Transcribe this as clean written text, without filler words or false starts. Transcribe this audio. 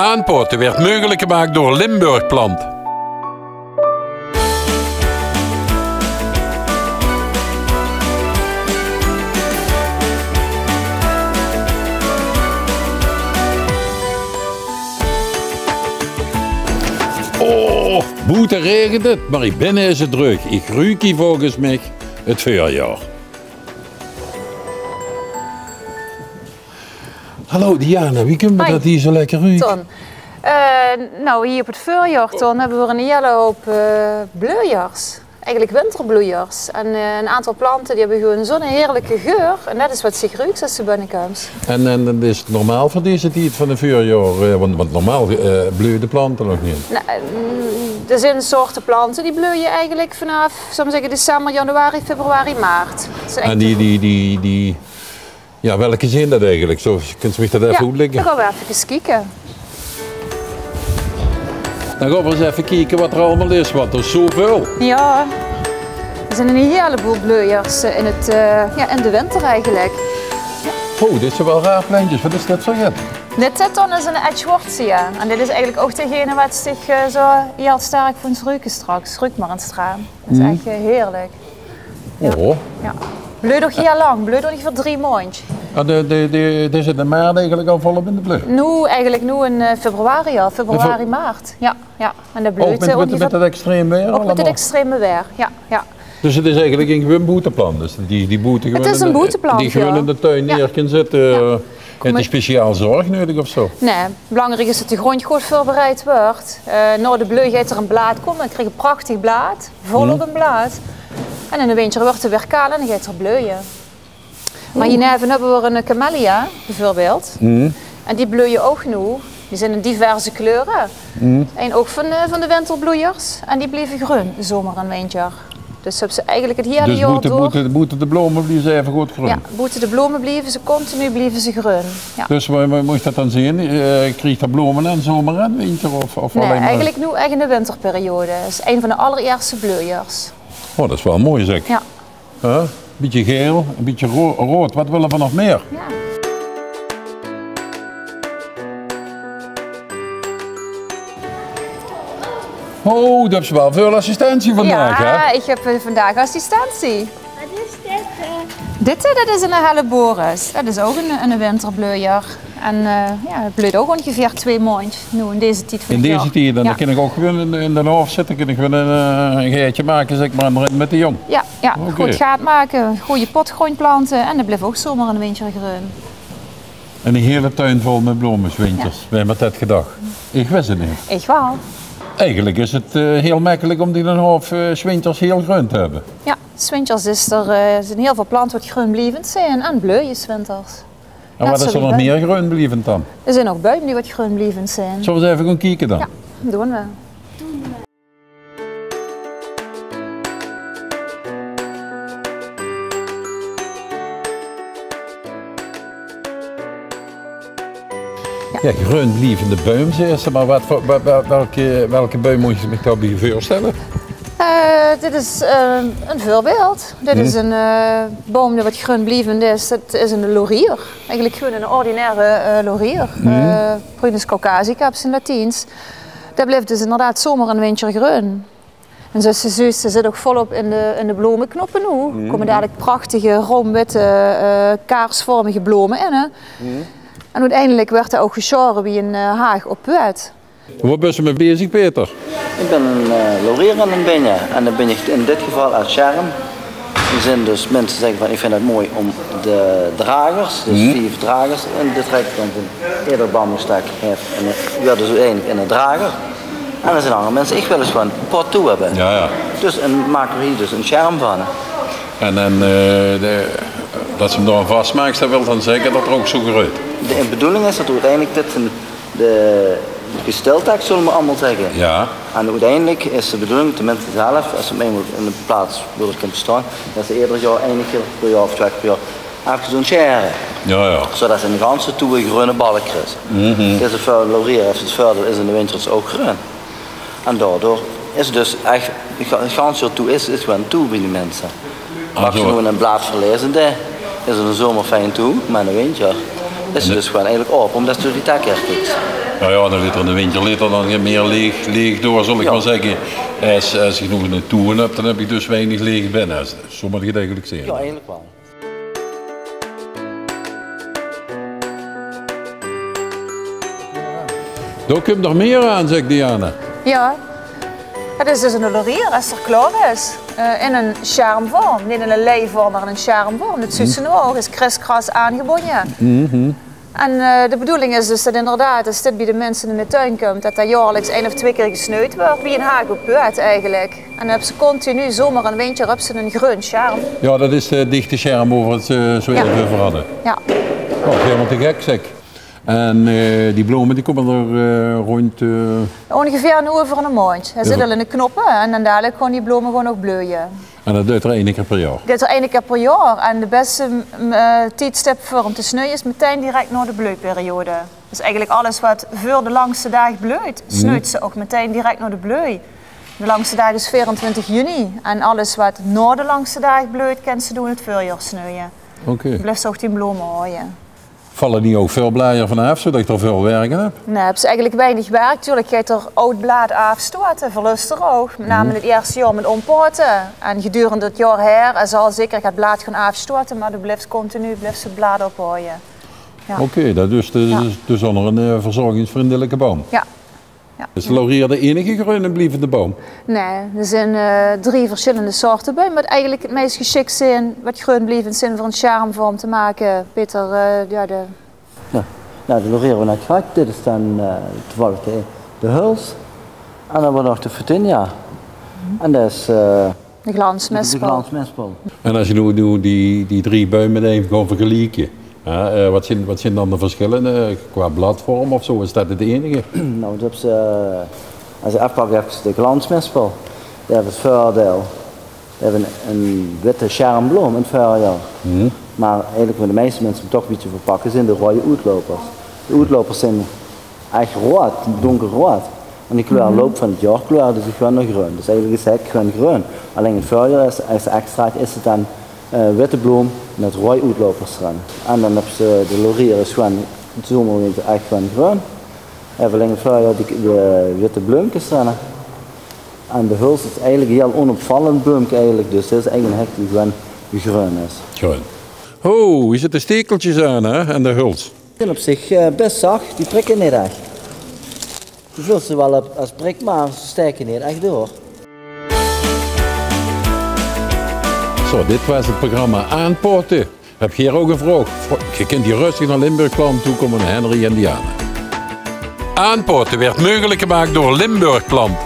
Aanpoten werd mogelijk gemaakt door Limburgplant. Oh, buiten regent het, maar binnen is het druk. Ik ruik hier volgens mij het voorjaar. Hallo Diana, wie komt dat hier zo lekker ruikt? Ton. Nou, hier op het voorjaar, Ton, hebben we een hele hoop bloeiers. Eigenlijk winterbloeiers. En een aantal planten die hebben gewoon zo'n heerlijke geur. En dat is wat zich ruikt als ze binnenkomt. En is het normaal voor deze tijd van de voorjaar? Want normaal bloeien de planten nog niet. Nou, er zijn soorten planten die bloeien eigenlijk vanaf, zou ik zeggen, december, januari, februari, maart. En ja, welke zijn dat eigenlijk? Zo, kunt u mij dat even uitleggen? Dan gaan we even kijken. Dan gaan we eens even kijken wat er allemaal is, want er is zoveel. Ja, er zijn een heleboel bloeiers in de winter eigenlijk. Oh, dit zijn wel raar plantjes. Wat is dit voor het? Dit is een Edgeworthia. En dit is eigenlijk ook degene wat zich zo heel sterk van het ruiken straks. Ruik maar aan het straam. Dat is echt heerlijk. Ja. Oh. Ja. Bloeit nog heel lang, bloeit nog ongeveer 3 maandjes. Die zit in maart eigenlijk al volop in de bloei? Nu in februari al, maart. Ja. En dat bloeit ook met het extreme weer? Ook met het extreme weer, ja. Dus het is eigenlijk een boeteplan, dus die boete gewoon, het is een boeteplan, die gewoon in de tuin neer kan zitten. Heeft die speciaal zorg nodig of zo? Nee, belangrijk is dat de grond goed voorbereid wordt. Na de bloei gaat er een blaad komen, dan krijg je een prachtig blaad, volop een blaad. En in een winter wordt het weer kaal en dan gaat er bloeien. Maar hierneven hebben we een camellia, bijvoorbeeld. En die bloeien ook nu. Die zijn in diverse kleuren. En ook van de winterbloeiers. En die blijven groen, zomer en winter. Dus hebben ze eigenlijk het hele jaar door. Moeten de bloemen blijven even goed groen? Ja, moeten de bloemen blijven ze continu groen. Ja. Dus waar moet je dat dan zien? Krijgt dat bloemen in zomer en winter? Of nee, alleen maar... eigenlijk nu echt in de winterperiode. Dat is een van de allereerste bloeiers. Oh, dat is wel mooi zeg. Ja. Een beetje geel, een beetje rood. Wat willen we nog meer? Ja. Oh, dat is wel veel assistentie vandaag, hè? Ja, ik heb vandaag assistentie. Wat is dit? Dat is een Helleborus. Dat is ook een winterbloeier. En het bloeit ook ongeveer 2 maanden nu in deze tijd van het jaar. In deze tijd, dan kan ik ook gewoon in de hoofd zitten, kan ik gewoon een geitje maken, zeg maar, met de jong. Ja, goed gaat maken, goede potgrond planten en dat blijft ook zomer en winter groen. En een hele tuin vol met bloemen, winters. We hebben dat gedacht. Ik wist het niet. Ik wel. Eigenlijk is het heel makkelijk om die dan hoofd winters heel groen te hebben. Ja, 's winters zijn heel veel planten wat groenblijvend zijn en bloeien 's winters. En wat is er nog meer groenblijvend dan? Er zijn ook buimen die wat groenblijvend zijn. Zullen we eens even gaan kijken dan? Ja, dat doen we. Ja, groenblijvende boom, zeg ze, maar welke boom moet je zich daarbij voorstellen? Dit is een voorbeeld. Dit is een boom die wat groenblijvend is. Dat is een laurier. Eigenlijk gewoon een ordinaire laurier. Prunus caucasica op zijn Latijns. Dat blijft dus inderdaad zomer en winter groen. En zoals je ziet, ze zit ook volop in de bloemenknoppen nu. Er komen dadelijk prachtige, roomwitte, kaarsvormige bloemen in. En uiteindelijk werd hij ook geschoren bij een haag op puit. Waar ben je mee bezig, Peter? Ik ben een laurier aan het binnen en dan ben ik in dit geval uit Scherm. Er zijn dus mensen zeggen van ik vind het mooi om de dragers, dus 4 dragers in de trek, want een eerder bamboestak heeft en het werd dus uiteindelijk in een drager. En er zijn andere mensen, ik wil eens gewoon een pot toe hebben. Ja. Dus en maken we hier dus een scherm van. En dat ze hem dan vastmaakt, dat wil dan zeker dat er ook zo groeit. De bedoeling is dat uiteindelijk dit de gesteltek zullen we allemaal zeggen. Ja. En uiteindelijk is de bedoeling, de mensen zelf, als ze eenmaal in de plaats willen kunnen staan, dat ze eerder jaar 1 keer per jaar of 2 keer per jaar even doen scheren. Ja. Zodat ze in de ganse toe een groene balk krijgen. Deze laurier heeft het voordeel is in de winter ook groen. En daardoor is het dus echt, het ganse jaar toe is gewoon toe bij die mensen. Als je nu een blaad verlezen, is het een zomer fijn toe, maar in de winter is het dus gewoon eigenlijk op, omdat je door die tak herkijkt. Nou ja, dan in de winter ligt er dan meer leeg door, zal ik maar zeggen. Als je genoeg een toeren hebt, dan heb je dus weinig leeg binnen. Zo moet je het eigenlijk zeggen. Ja, eigenlijk wel. Daar komt nog meer aan, zegt Diana. Ja, het is dus een laurier als het klaar is. In een charmvorm, niet in een leivorm, maar in een charmvorm. Het ziet ze nu ook, is kriskras aangebonden. En de bedoeling is dus dat inderdaad, als dit bij de mensen in de tuin komt, dat jaarlijks 1 of 2 keer gesnoeid wordt, wie een haak op buurt eigenlijk. En dan hebben ze continu, zomer en winter, hebben ze een groen charm. Ja, dat is de dichte scherm over het zo even over hadden. Ja. Oh, helemaal te gek zeg. En die bloemen die komen er rond... Ongeveer over een maand. Hij zit al in de knoppen en dan dadelijk gaan die bloemen gewoon ook bloeien. En dat duurt er 1 keer per jaar? Dat duurt er 1 keer per jaar. En de beste tijdstip voor hem te snoeien is meteen direct na de bloeiperiode. Dus eigenlijk alles wat voor de langste dag bloeit, snoeit ze ook meteen direct naar de bloei. De langste dag is 24 juni. En alles wat na de langste dag bloeit, kan ze doen het voorjaar snoeien. Oké. Blijft ze ook die bloemen hooien. Vallen die ook veel bladeren vanaf, zodat je er veel werk aan hebt? Nee, heb ze eigenlijk weinig werk. Tuurlijk gaat er oud blad afstoten, verlust er ook. Met name in het eerste jaar met ompoten. En gedurende het jaar her zal zeker het blad gaan afstoten, maar dan blijft continu blijft het blad ophooien. Ja. Oké, dat is dus onder een verzorgingsvriendelijke boom. Ja. Is de laurier de enige groene blijvende boom? Nee, er zijn 3 verschillende soorten bomen, maar eigenlijk het meest geschikt zijn wat groen blijvend zijn voor een charmvorm te maken. Peter, Ja, nou, de laurier we net gehad. Dit is dan toevallig de huls. En dan wordt nog de Virginia. En dat is de glansmestpel. de glansmestpel. En als je nu die 3 bomen even gewoon vergelijken, wat zijn dan de verschillen qua bladvorm of zo? Is dat het enige? Nou, dat ze, als je afpakt, heb je de glansmestpel. Die hebben het voordeel. Die hebben een witte charmbloem in het voorjaar. Maar eigenlijk wat de meeste mensen toch een beetje verpakken zijn de rode uitlopers. De uitlopers zijn echt rood, donkerrood. En die kleur loopt van het jaar kleurde zich gewoon naar groen. Dus eigenlijk is het gewoon groen. Alleen in het voorjaar als extra is het dan witte bloem met rode uitlopers erin. En dan heb je de laurier is gewoon in de zomerwinter echt gewoon groen. Even in het voorjaar de witte bloempjes erin. En de huls is eigenlijk een heel onopvallend bloempje eigenlijk. Dus dat is eigenlijk een hek die gewoon groen is. Groen. Oh, hier zitten stekeltjes aan hè, en de huls. Die zijn op zich best zacht, die prikken niet echt. Je voelt ze wel als prik, maar ze steken niet echt door. Zo, dit was het programma Aanpoten. Heb je hier ook een vraag? Je kunt hier rustig naar Limburgplan toekomen, Henry en Diana. Aanpoten werd mogelijk gemaakt door Limburgplan.